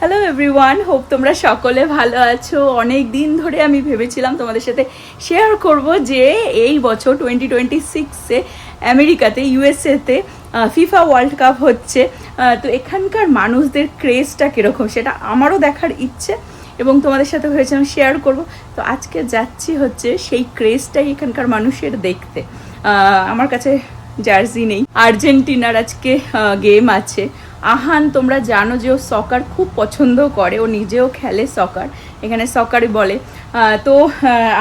Hello everyone, hope তোমরা সকলে ভালো আছো। অনেক দিন ধরে আমি ভেবেছিলাম তোমাদের সাথে শেয়ার করব যে এই বছর 2026-এ আমেরিকাতে ইউএসএতে ফিফা ওয়ার্ল্ড কাপ হচ্ছে। তো এখানকার মানুষদের ক্রেজটা কীরকম সেটা আমারও দেখার ইচ্ছে এবং তোমাদের সাথে ভেবেছিলাম শেয়ার করব। তো আজকে যাচ্ছি হচ্ছে সেই ক্রেজটাই এখানকার মানুষের দেখতে। আমার কাছে জার্সি নেই, আর্জেন্টিনার আজকে গেম আছে। আহান তোমরা জানো যে ও সকার খুব পছন্দ করে, ও নিজেও খেলে সকার, এখানে সকারই বলে। তো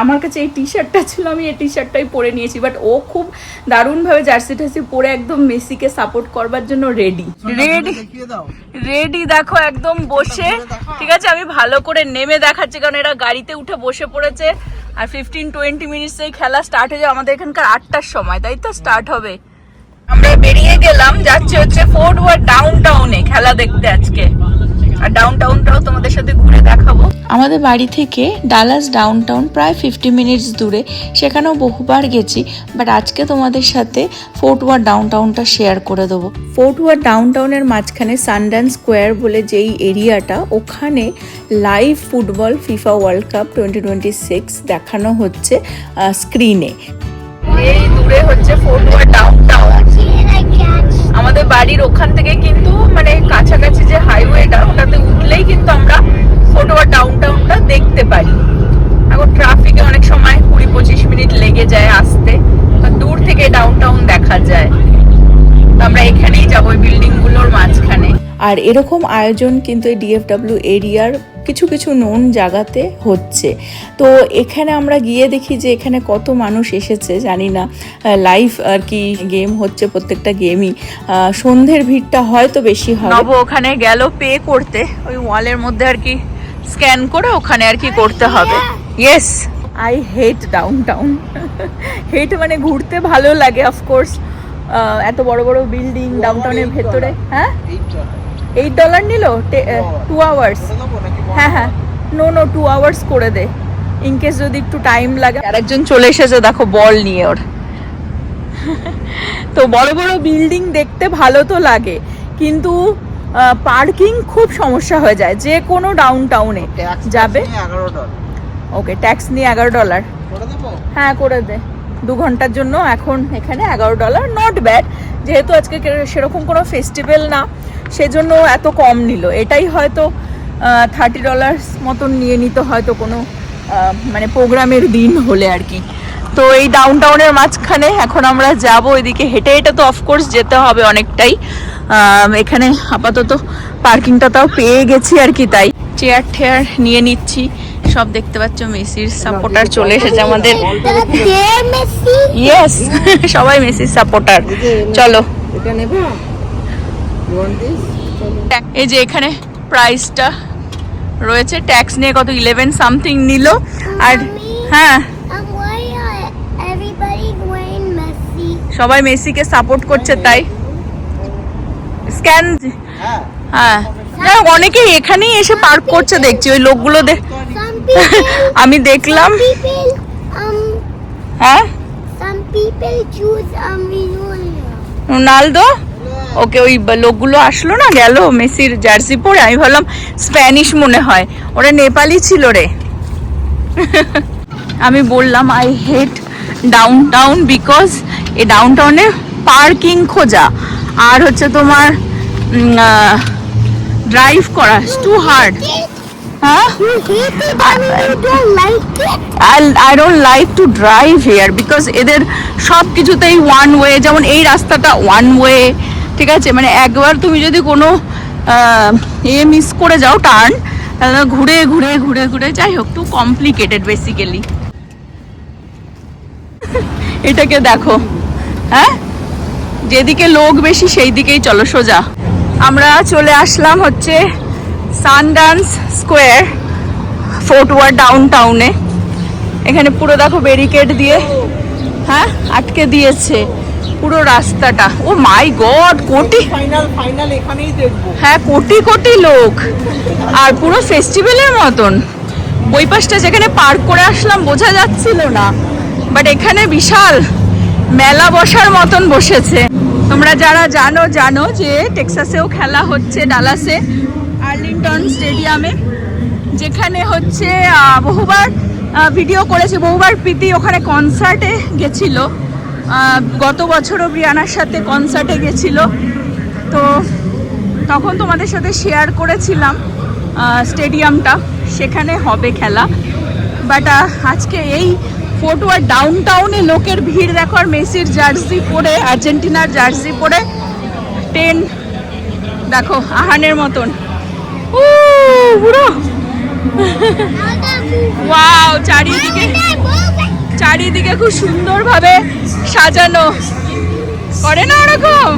আমার কাছে এই টি শার্টটা ছিল, আমি এই টি শার্টটাই পরে নিয়েছি। বাট ও খুব দারুণভাবে জার্সি টার্সি পরে একদম মেসিকে সাপোর্ট করবার জন্য রেডি। দেখো একদম বসে, ঠিক আছে আমি ভালো করে নেমে দেখাচ্ছি কারণ এরা গাড়িতে উঠে বসে পড়েছে। আর 15-20 মিনিটসেই খেলা স্টার্ট হয়ে যাবে। আমাদের এখানকার 8টার সময়, তাই তো স্টার্ট হবে। আমরা বেরিয়ে গেলাম, যাচ্ছি হচ্ছে ফোর্ট ওয়ার্থ ডাউনটাউনে খেলা দেখতে আজকে। আর ডাউনটাউনটাও তোমাদের সাথে ঘুরে দেখাবো। আমাদের বাড়ি থেকে ডালাস ডাউনটাউন প্রায় 50 মিনিটস দূরে, সেখানেও বহুবার গেছি। বাট আজকে তোমাদের সাথে ফোর্ট ওয়ার্থ ডাউনটাউনটা শেয়ার করে দেবো। ফোর্ট ওয়ার্থ ডাউনটাউনের মাঝখানে সানড্যান্স স্কোয়ার বলে যেই এরিয়াটা, ওখানে live football FIFA World Cup 2026 দেখানো হচ্ছে স্ক্রিনে। এই দূরে হচ্ছে ফোর্ট ওয়ার্থ ডাউনটাউন। আমাদের বাড়ির ওখান থেকে কিন্তু মানে কাছাকাছি যে হাইওয়েটা, ওটাতে উঠলেই কিন্তু আমরা ফোর্ট ওয়ার্থ ডাউনটাউনটা দেখতে পারি। এখন ট্রাফিকে অনেক সময় 20-25 মিনিট লেগে যায় আসতে, দূর থেকে ডাউনটাউন দেখা যায়। আমরা এখানেই যাবো, বিল্ডিং গুলোর মাঝখানে। আর এরকম আয়োজন কিন্তু এই ডিএফডব্লিউ এরিয়ার কিছু কিছু নোন জায়গাতে হচ্ছে। তো এখানে আমরা গিয়ে দেখি যে এখানে কত মানুষ এসেছে জানি না। লাইভ আর কি গেম হচ্ছে, প্রত্যেকটা গেমই। সন্ধ্যের ভিড়টা হয়তো বেশি হয়। নব ওখানে গেল পে করতে, ওই ওয়ালের মধ্যে আর কি স্ক্যান করে ওখানে আর কি করতে হবে। Yes, I hate downtown. Hate মানে ঘুরতে ভালো লাগে অফকোর্স, এত বড় বড় বিল্ডিং ডাউনটাউনের ভেতরে। হ্যাঁ, $8 নিল 2 আওয়ার্স। হ্যাঁ, নো 2 আওয়ার্স করে দে, ইনকেস যদি একটু টাইম লাগে। আরেকজন চলে এসেছে দেখো বল নিয়ে ওর। তো বড় বড় বিল্ডিং দেখতে ভালো তো লাগে, কিন্তু পার্কিং খুব সমস্যা হয়ে যায় যে কোনো ডাউনটাউনে যাবে। ওকে, ট্যাক্স নিয়ে $11। হ্যাঁ করে দে, 2 ঘন্টার জন্য এখন এখানে $11। নট ব্যাড, যেহেতু আজকে সেরকম কোনো ফেস্টিভ্যাল না, সেজন্য এত কম নিল। এটাই হয়তো $30 মতন নিয়ে নিত হয়তো কোনো মানে প্রোগ্রামের দিন হলে আর কি। তো এই ডাউনটাউনের মাঝখানে এখন আমরা যাব, এদিকে হেঁটে হেঁটে তো অফকোর্স যেতে হবে অনেকটাই। এখানে আপাতত পার্কিংটা তাও পেয়ে গেছি আর কি, তাই চেয়ার ঠেয়ার নিয়ে নিচ্ছি। সব দেখতে পাচ্ছ মেসির সাপোর্টার চলে এসেছে আমাদের। ইয়েস, সবাই মেসির সাপোর্টার। চলো, এই যে এখানে প্রাইসটা রয়েছে, ট্যাক্স নিয়ে কত 11 সামথিং নিল। আর হ্যাঁ, সবাই মেসিকে সাপোর্ট করছে তাই স্ক্যান। হ্যাঁ, অনেকেই এখানেই এসে পার্ক করছে দেখছি, ওই লোকগুলো আমি দেখলাম। হ্যাঁ, রোনালদো। ওকে, ওই লোকগুলো আসলো না, গেল মেসির জার্সি পরে। আমি ভাবলাম স্প্যানিশ মনে হয়, ওরা নেপালি ছিল রে। আমি বললাম আই হেট ডাউনটাউন বিকজ এই ডাউনটাউনে পার্কিং খোঁজা আর হচ্ছে তোমার ড্রাইভ করা টু হার্ড। হ্যাঁ, I don't like to drive here because এদের সব কিছুতেই ওয়ান ওয়ে। যেমন এই রাস্তাটা ওয়ান ওয়ে, ঠিক আছে, মানে একবার তুমি যদি কোনো মিস করে যাও টার্ন, ঘুরে ঘুরে ঘুরে ঘুরে, যাই হোক, টু কমপ্লিকেটেড বেসিক্যালি। এটাকে দেখো, হ্যাঁ, যেদিকে লোক বেশি সেই দিকেই চলো সোজা। আমরা চলে আসলাম হচ্ছে সানড্যান্স স্কোয়ার ফোর্ট ওয়ার্থ ডাউনটাউনে। এখানে পুরো দেখো ব্যারিকেড দিয়ে হ্যাঁ আটকে দিয়েছে পুরো রাস্তাটা। ও মাই গড, কোটি ফাইনাল এখানেই দেখবো। হ্যাঁ, কোটি কোটি লোক, আর পুরো ফেস্টিভ্যালের মতন। ওই পাশটা যেখানে পার্ক করে আসলাম বোঝা যাচ্ছিল না, বাট এখানে বিশাল মেলা বসার মতন বসেছে। তোমরা যারা জানো যে টেক্সাসেও খেলা হচ্ছে, ডালাসে আর্লিংটন স্টেডিয়ামে, যেখানে হচ্ছে বহুবার ভিডিও করেছে, বহুবার প্রীতি ওখানে কনসার্টে গেছিল। গত বছরও ব্রিয়ানার সাথে কনসার্টে গেছিল, তো তখন তোমাদের সাথে শেয়ার করেছিলাম স্টেডিয়ামটা, সেখানে হবে খেলা। বাট আজকে এই ফোর্ট ওয়ার্থ ডাউন টাউনে লোকের ভিড় দেখো, আর মেসির জার্সি পরে, আর্জেন্টিনার জার্সি পরে ট্রেন দেখো আহানের মতন। পুরো ওয়াও, চারিদিকে খুব সুন্দরভাবে সাজানো, করে না ওরকম?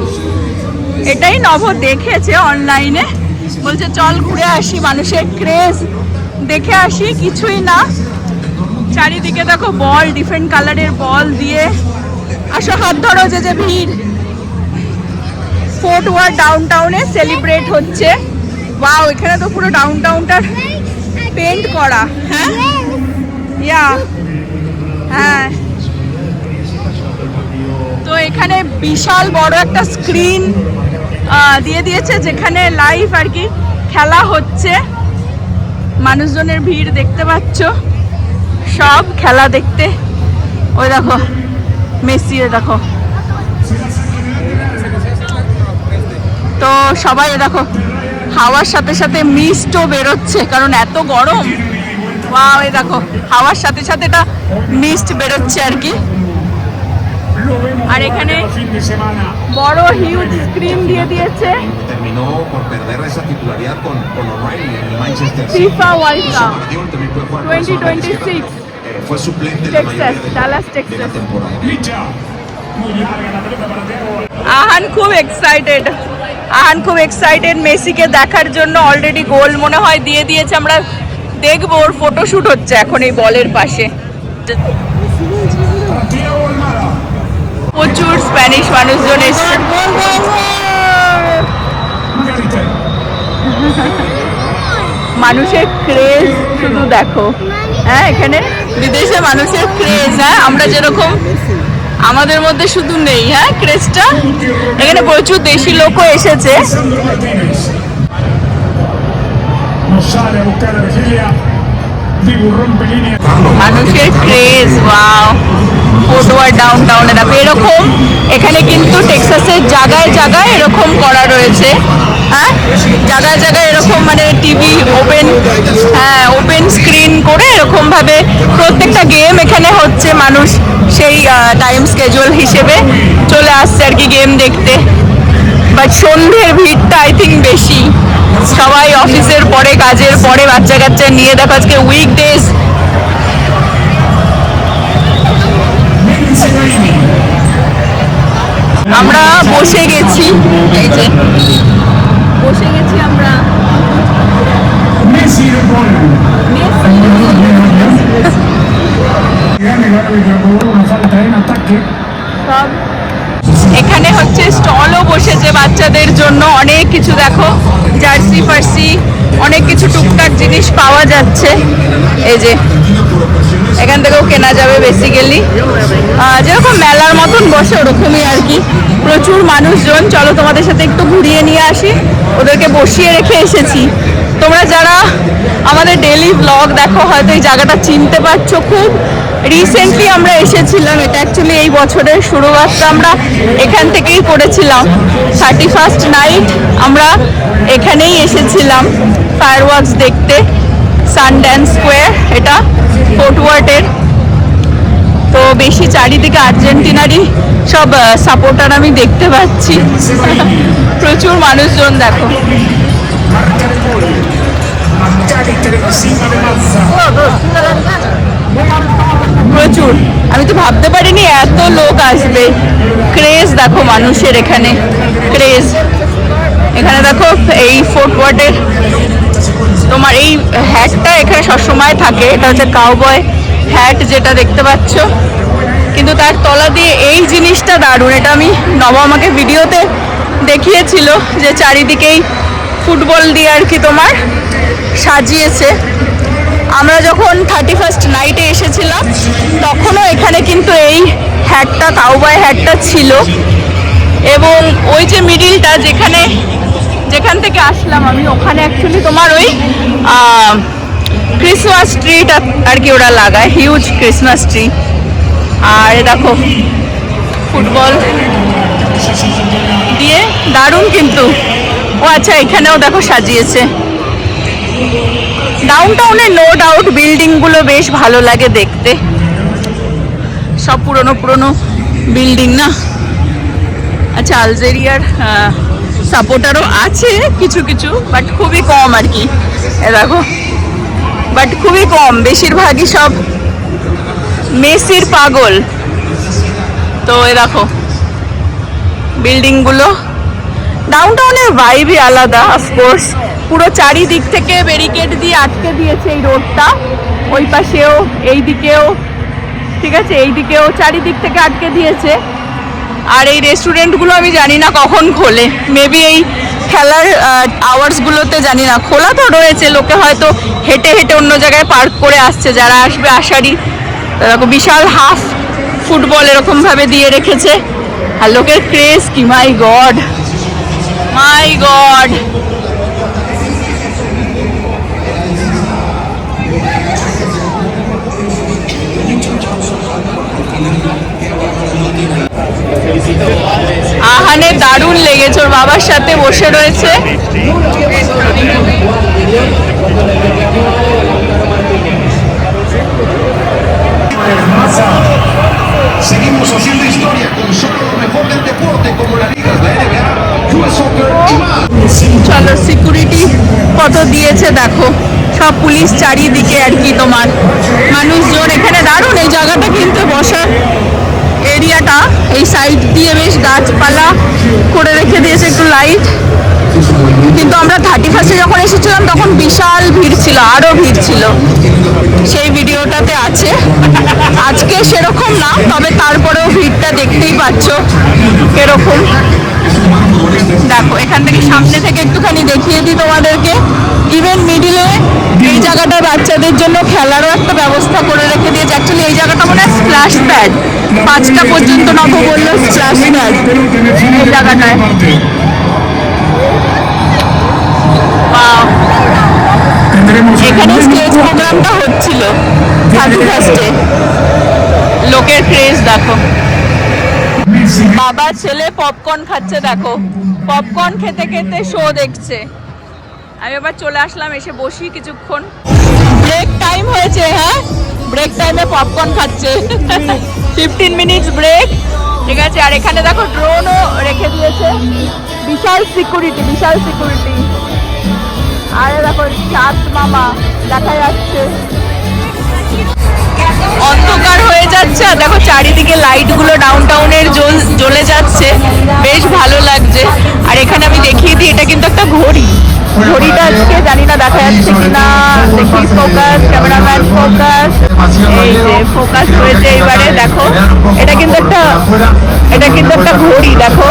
এটাই নভ দেখেছে অনলাইনে, বলছে চল ঘুরে আসি, মানুষের ক্রেজ দেখে আসি। কিছুই না, চারিদিকে দেখো বল, ডিফারেন্ট কালারের বল দিয়ে। আসো হাত ধরো, যে ভিড়। ফোর্ট ওয়ার্থ ডাউন টাউনে সেলিব্রেট হচ্ছে। ওয়াও, এখানে তো পুরো ডাউন টাউনটার পেন্ট করা। হ্যাঁ হ্যাঁ, তো এখানে বিশাল বড় একটা স্ক্রিন দিয়ে দিয়েছে, যেখানে লাইভ আর কি খেলা হচ্ছে। মানুষজনের ভিড় দেখতে পাচ্ছ, সব খেলা দেখতে। ওই দেখো মেসি, দেখো। তো সবাই দেখো হাওয়ার সাথে সাথে মিস্টও বেরোচ্ছে, কারণ এত গরম। ওয়াও, এই দেখো হাওয়ার সাথে সাথে এটা মিস্ট বেরোচ্ছে আর কি। আর এখানে বড় হিউজ স্ক্রিন দিয়ে দিয়েছে FIFA World Cup 2026 Texas, Dallas Texas. Ahaan খুব এক্সাইটেড মেসিকে দেখার জন্য। অলরেডি গোল মনে হয় দিয়ে দিয়েছে, আমরা দেখবো। ওর ফটোশুট হচ্ছে এখন এই বলের পাশে। প্রচুর স্প্যানিশ মানুষজন এসছে। মানুষের ক্রেজ শুধু দেখো। হ্যাঁ, এখানে বিদেশে মানুষের ক্রেজ। হ্যাঁ, আমরা যেরকম আমাদের মধ্যে শুধু নেই, হ্যাঁ ক্রেজটা, এখানে প্রচুর দেশি লোকও এসেছে। মানুষের craze, wow. Fort worth down টাউনে দেখো এরকম, এখানে কিন্তু টেক্সাসের জায়গায় জায়গায় এরকম করা রয়েছে। হ্যাঁ, জায়গায় জায়গায় এরকম, মানে টিভি ওপেন স্ক্রিন করে এরকম ভাবে প্রত্যেকটা গেম এখানে হচ্ছে। মানুষ সেই টাইম স্কেজুয়াল হিসেবে চলে আসছে আর কি গেম দেখতে। বাট সন্ধ্যের ভিড়টা আই থিঙ্ক বেশি, সবাই অফিসের পরে, কাজের পরে বাচ্চা কাচ্চা নিয়ে দেখো আজকে উইকডেজ। আমরা বসে গেছি, এই যে বসে গেছি আমরা। এখানে হচ্ছে স্টলও বসেছে বাচ্চাদের জন্য, অনেক কিছু দেখো, জার্সি ফার্সি অনেক কিছু টুকটাক জিনিস পাওয়া যাচ্ছে। এই যে এখান থেকেও কেনা যাবে বেসিক্যালি, যেরকম মেলার মতন বসে ওরকমই আর কি। প্রচুর মানুষজন। চলো তোমাদের সাথে একটু ঘুরিয়ে নিয়ে আসি। ওদেরকে বসিয়ে রেখে এসেছি। তোমরা যারা আমাদের ডেইলি ব্লগ দেখো হয়তো এই জায়গাটা চিনতে পারছো। খুব রিসেন্টলি আমরা এসেছিলাম, এটা অ্যাকচুয়ালি এই বছরের শুরুয়াতটা আমরা এখান থেকেই করেছিলাম। 31st নাইট আমরা এখানেই এসেছিলাম ফায়ারওয়ার্কস দেখতে। সানড্যান্স স্কোয়ার, এটা ফোর্ট ওয়ার্থের। তো বেশি চারিদিকে আর্জেন্টিনারই সব সাপোর্টার আমি দেখতে পাচ্ছি। প্রচুর মানুষজন দেখো। প্রচুর, আমি তো ভাবতে পারিনি এত লোক আসবে। ক্রেজ দেখো মানুষের, এখানে ক্রেজ। এখানে দেখো এই ফোর্ট ওয়ার্থের তোমার এই হ্যাটটা এখানে সবসময় থাকে, এটা হচ্ছে কাউবয় হ্যাট যেটা দেখতে পাচ্ছ। কিন্তু তার তলা দিয়ে এই জিনিসটা দারুণ, এটা আমি নব আমাকে ভিডিওতে দেখিয়েছিল যে চারিদিকেই ফুটবল দিয়ে আর কি তোমার সাজিয়েছে। আমরা যখন 31st নাইটে এসেছিলাম তখনও এখানে কিন্তু এই হ্যাটটা, কাউবয় হ্যাটটা ছিল। এবং ওই যে মিডিলটা যেখানে যেখান থেকে আসলাম আমি ওখানে অ্যাকচুয়ালি তোমার ওই ক্রিসমাস ট্রিটা আর কি ওরা লাগায়, হিউজ ক্রিসমাস ট্রি। আর দেখো ফুটবল দিয়ে দারুণ কিন্তু। ও আচ্ছা, এখানেও দেখো সাজিয়েছে। ডাউনটাউনে নো ডাউট বিল্ডিংগুলো বেশ ভালো লাগে দেখতে, সব পুরনো পুরনো বিল্ডিং না। আচ্ছা, আলজেরিয়ার সাপোর্টারও আছে কিছু কিছু, বাট খুবই কম আর কি। এ দেখো, বাট খুবই কম, বেশিরভাগই সব মেসির পাগল। তো এ দেখো বিল্ডিংগুলো, ডাউনটাউনের ভাইবই আলাদা অফকোর্স। পুরো চারিদিক থেকে ব্যারিকেড দিয়ে আটকে দিয়েছে এই রোডটা, ওই পাশেও এই দিকেও, ঠিক আছে, এই দিকেও চারিদিক থেকে আটকে দিয়েছে। আর এই রেস্টুরেন্টগুলো আমি জানি না কখন খোলে, মেবি এই খেলার আওয়ার্সগুলোতে, জানি না। খোলা তো রয়েছে, লোকে হয়তো হেঁটে হেঁটে অন্য জায়গায় পার্ক করে আসছে যারা আসবে আষাঢ়ি। দেখো বিশাল হাফ ফুটবল এরকমভাবে দিয়ে রেখেছে। আর লোকের ক্রেজ কি, মাই গড মাই গড। আহানে দারুণ লেগেছে, ওর বাবার সাথে বসে রয়েছে। Seguimos haciendo historia con solo lo mejor del deporte como las ligas de NBA, US Soccer y más. চলো, সিকিউরিটি কত দিয়েছে দেখো, সব পুলিশ চারিদিকে আর কি তোমার মানুষজন। এখানে দারুণ এই জায়গাটা কিন্তু বসার এরিয়াটা, এই সাইড দিয়ে বেশ গাছপালা করে রেখে দিয়েছে, একটু লাইট। কিন্তু আমরা 31 যখন এসেছিলাম তখন বিশাল ভিড় ছিল, আরো ভিড় ছিল, সেই ভিডিওটাতে আছে। আজকে সেরকম না, তবে তারপরেও ভিড়টা দেখতেই পাচ্ছ এরকম। দেখো এখান থেকে সামনে থেকে একটুখানি দেখিয়ে দিই তোমাদেরকে। ইভেন মিডিলে এই জায়গাটা বাচ্চাদের জন্য খেলারও একটা ব্যবস্থা করে রেখে দিয়েছে। অ্যাকচুয়ালি এই জায়গাটা মনে হয় স্প্ল্যাশ প্যাড, 5টা পর্যন্ত নব বললো স্প্ল্যাশ প্যাড এই জায়গাটায়। এখানে স্টেজ প্রোগ্রামটা হচ্ছিল 31-এ। লোকের ক্রেজ দেখো। বাবা ছেলে পপকর্ন খাচ্ছে দেখো, পপকর্ন খেতে খেতে শো দেখছে। আমি এবার চলে আসলাম, এসে বসি কিছুক্ষণ। ব্রেক টাইম হয়েছে, হ্যাঁ ব্রেক টাইমে পপকর্ন খাচ্ছে। 15 মিনিটস ব্রেক, ঠিক আছে। আর এখানে দেখো ড্রোনও রেখে দিয়েছে, বিশাল সিকিউরিটি, বিশাল সিকিউরিটি। আরে দেখো চাঁদ মামা দেখা যাচ্ছে। অন্ধকার হয়ে যাচ্ছে আর দেখো চারিদিকে লাইটগুলো ডাউনটাউনের জ্বলে যাচ্ছে, বেশ ভালো লাগছে। আর এখানে আমি দেখিয়ে দিই, এটা কিন্তু একটা ঘড়ি। ঘড়িটা আজকে জানি না দেখা যাচ্ছে কিনা, দেখি। ফোকাস, ক্যামেরাম্যান ফোকাস, এই যে ফোকাস হয়েছে এবারে। দেখো এটা কিন্তু একটা ঘড়ি, দেখো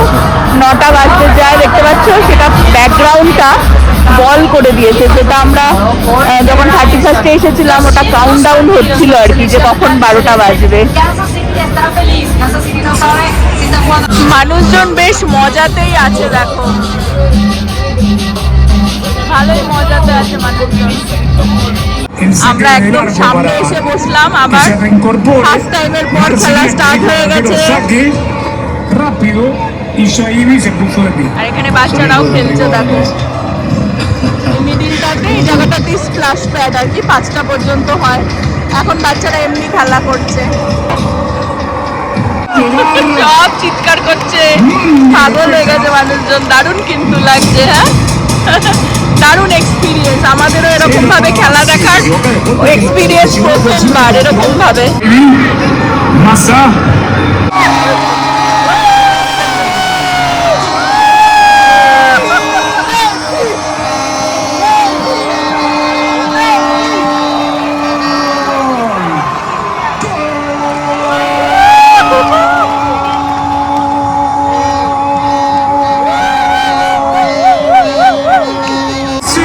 9টা বাজতে যায়, দেখতে পাচ্ছ। সেটা ব্যাকগ্রাউন্ডটা বল করে দিয়েছে, যেটা আমরা যখন 31-এ এসেছিলাম ওটা কাউন্টডাউন হচ্ছিল আর কি, যে কখন 12টা বাজবে। মানুষজন বেশ মজাতেই আছে, দেখো ভালোই মজাতে আছে মানুষজন। আমরা একদম সামনে এসে বসলাম, আবার হাফ টাইমের পর খেলা স্টার্ট হয়ে গেছে। আর এখানে বাচ্চারাও খেলছে দেখো। মিডিলটাতে এই জায়গাটাতে স্প্ল্যাশ প্যাড আর কি, 5টা পর্যন্ত হয়। এখন বাচ্চারা এমনি খেলা করছে, সব চিৎকার করছে, পাগল হয়ে গেছে মানুষজন। দারুণ কিন্তু লাগছে, হ্যাঁ দারুণ এক্সপিরিয়েন্স। আমাদেরও এরকম ভাবে খেলা দেখার এক্সপিরিয়েন্স প্রথমবার এরকম ভাবে।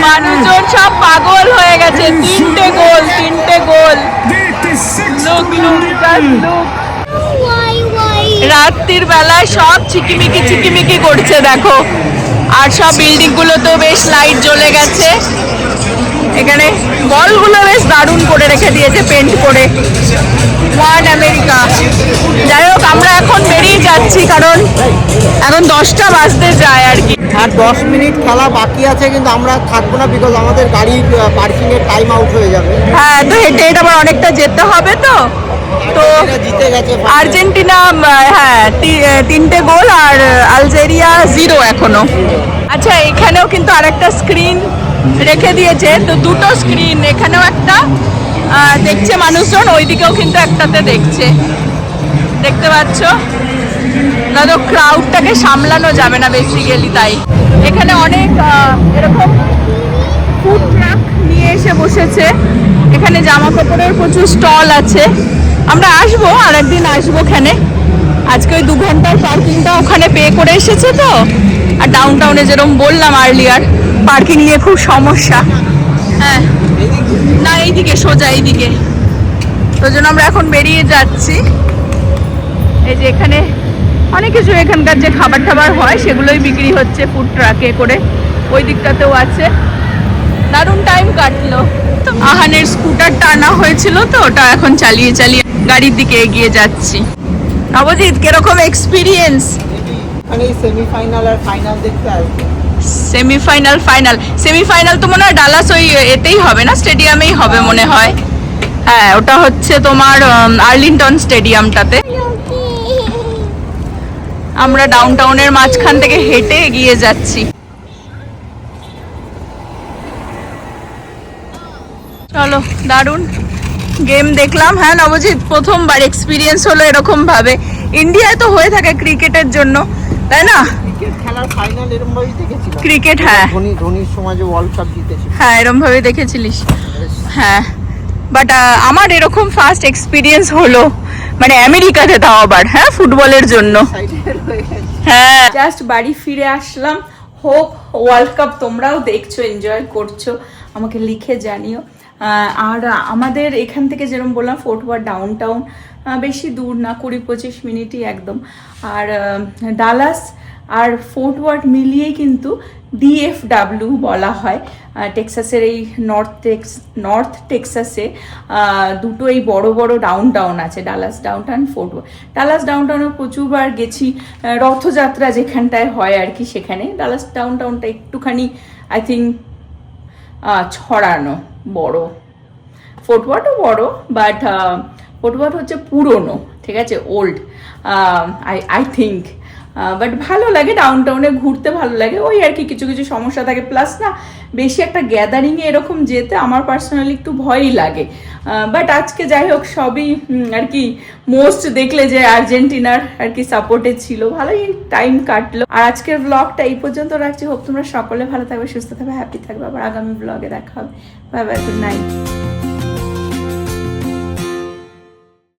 মানুষজন সব পাগল হয়ে গেছে, 3টে গোল। রাত্রির বেলায় সব চিকিমিকি করছে দেখো। আর সব বিল্ডিং গুলোতেও বেশ লাইট জ্বলে গেছে। এখানে বলগুলো বেশ দারুণ করে রেখে দিয়েছে পেন্ট করে, ওয়ান আমেরিকা। যাই হোক আমরা এখন বেরিয়ে যাচ্ছি, কারণ এখন 10টা বাজতে যায় আর কি। আর 10 মিনিট খেলা বাকি আছে, কিন্তু আমরা থাকবো না, বিকজ আমাদের গাড়ি পার্কিং এর টাইম আউট হয়ে যাবে। হ্যাঁ, তো হেঁটে হেঁটে আবার অনেকটা যেতে হবে। তো জিতে গেছে আর্জেন্টিনা, হ্যাঁ 3টে গোল, আর আলজেরিয়া 0 এখনো। আচ্ছা, এখানেও কিন্তু আরেকটা স্ক্রিন রেখে দিয়েছে, তো 2টো স্ক্রিন, এখানেও একটা দেখছে মানুষজন, ওইদিকেও কিন্তু একটাতে দেখছে, দেখতে পাচ্ছ না? তো ক্রাউডটাকে সামলানো যাবে না বেসিক্যালি, তাই এখানে অনেক এরকম ফুড ট্রাক নিয়ে এসে বসেছে। এখানে জামা কাপড়ের প্রচুর স্টল আছে। আমরা আসবো, আর একদিন আসবো এখানে। আজকে ওই 2 ঘন্টার পার্কিংটা ওখানে পে করে এসেছে তো। আর ডাউন টাউনে যেরকম বললাম আর্লিয়ার, পার্কিং নিয়ে খুব সমস্যা। হ্যাঁ, না এইদিকে, সোজা এইদিকে। ওই জন্য আমরা এখন বেরিয়ে যাচ্ছি। এই যে এখানে অনেক কিছু, এখানকার যে খাবার টাবার হয় সেগুলোই বিক্রি হচ্ছে ফুড ট্রাকে করে। ওই দিকটাতেও আছে। দারুণ টাইম কাটলো। তো আহানের স্কুটারটা আনা হয়েছিল, তো ওটা এখন চালিয়ে চালিয়ে গাড়ির দিকে এগিয়ে যাচ্ছি। নবজিৎ, কিরকম এক্সপিরিয়েন্স? মানে সেমিফাইনাল আর ফাইনাল দেখতে আসবে। সেমিফাইনাল তো মনে হয় ডালাস ওই এতেই হবে না, স্টেডিয়ামেই হবে মনে হয়। হ্যাঁ, ওটা হচ্ছে তোমার আর্লিংটন স্টেডিয়ামটাতে। আমরা ডাউন টাউনের মাঝখান থেকে হেঁটে এগিয়ে যাচ্ছি। চলো, দারুণ গেম দেখলাম। হ্যাঁ নবজিৎ, প্রথমবার এক্সপিরিয়েন্স হলো এরকম ভাবে। ইন্ডিয়ায় তো হয়ে থাকে ক্রিকেটের জন্য, তাই না? ক্রিকেট খেলার ফাইনাল এরকম ভাবেই দেখেছিলাম। ক্রিকেট, হ্যাঁ, ধোনির সময় যে ওয়ার্ল্ড কাপ জিতেছিল, হ্যাঁ এরকম ভাবে দেখেছিলিস। হ্যাঁ, বাট আমার এরকম ফার্স্ট এক্সপিরিয়েন্স হলো, মানে আমেরিকাতে, তাও আবার হ্যাঁ ফুটবলের জন্য। হ্যাঁ, জাস্ট বাড়ি ফিরে আসলাম। হোপ ওয়ার্ল্ড কাপ তোমরাও দেখছো, এনজয় করছো, আমাকে লিখে জানিও। আর আমাদের এখান থেকে যেরকম বললাম, ফোর্ট ওয়ার্থ ডাউন টাউন বেশি দূর না, 20-25 মিনিটই একদম। আর ডালাস আর ফোর্ট ওয়ার্থ মিলিয়েই কিন্তু DFW বলা হয়। টেক্সাসের এই নর্থ টেক্সাসে দুটো এই বড় বড় ডাউন টাউন আছে, Dallas down town, fort worth. Dallas down টাউনে প্রচুরবার গেছি, রথযাত্রা যেখানটায় হয় আর কি, সেখানে। ডালাস ডাউন টাউনটা একটুখানি আই থিঙ্ক ছড়ানো, বড়। ফোর্ট ওয়ার্থও বড়, বাট ফোর্ট ওয়ার্থ হচ্ছে পুরনো, ঠিক আছে, ওল্ড আই থিঙ্ক। বাট ভালো লাগে, ডাউন টাউনে ঘুরতে ভালো লাগে। ওই আর কি কিছু কিছু সমস্যা থাকে, প্লাস না বেশি একটা গ্যাদারিংয়ে এরকম যেতে আমার পার্সোনালি একটু ভয়ই লাগে। বাট আজকে যাই হোক সবই আর কি মোস্ট দেখলে যে আর্জেন্টিনার আর কি সাপোর্টে ছিল, ভালোই টাইম কাটলো। আর আজকের ব্লগটা এই পর্যন্ত রাখছি। হোপ তোমরা সকলে ভালো থাকবে, সুস্থ থাকবে, হ্যাপি থাকবে। আবার আগামী ব্লগে দেখা হবে। Bye bye, good night.